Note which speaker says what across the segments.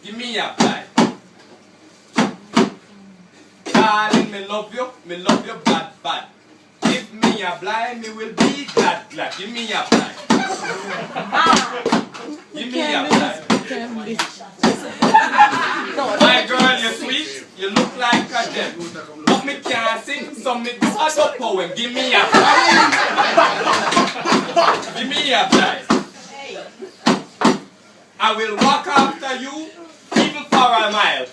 Speaker 1: Give me a blind. Darling, me love you bad, bad. Give me a blind, me will be glad, glad. Give me a blind. Give me a blind. My girl, you're sweet, you look like a gem. But me can't sing, so me do a poem. Give me a blind. Give me a blind. I will walk after you, even for a mile.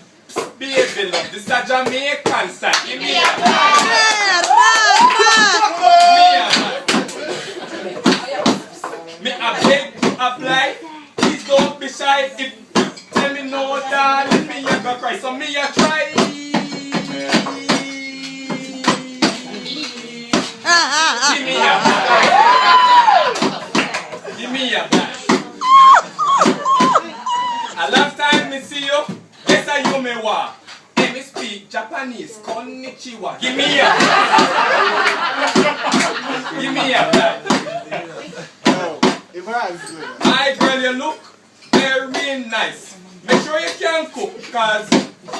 Speaker 1: Baby love, this a Jamaican style. Give me a blind. Me a beg, a blind. Please don't be shy. If you tell me no, darling, me a go cry. So me a try. Give me a blind. Give me a blind. A long time me see you. Yes, I you me wa. Let me speak Japanese. Konnichiwa. Give me a. Give me a blind. My girl, you look very nice. Make sure you can cook, cause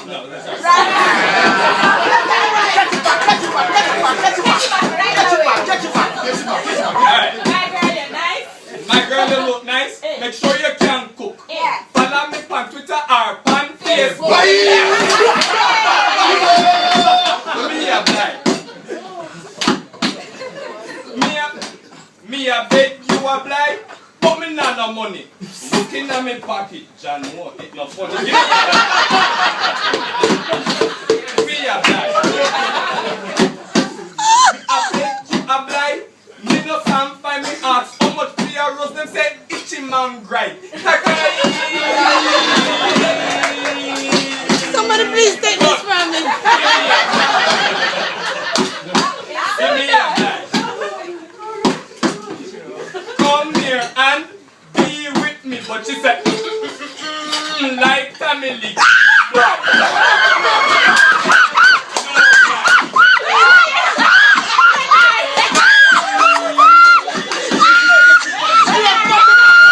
Speaker 1: no, that's all right. My girl, you look nice. Make sure you can cook. Follow me on Twitter or on Facebook. Me a blind. Me a beg you a blind. But me not no money. Looking at me pocket, John, what? It not funny. Give me a blind. I beg you a blind. Me no fan find me ask how much for your rose. Them say itchy man grind.
Speaker 2: Somebody please take this from me.
Speaker 1: Give me a blind. Come here and be with me, but she said, like family.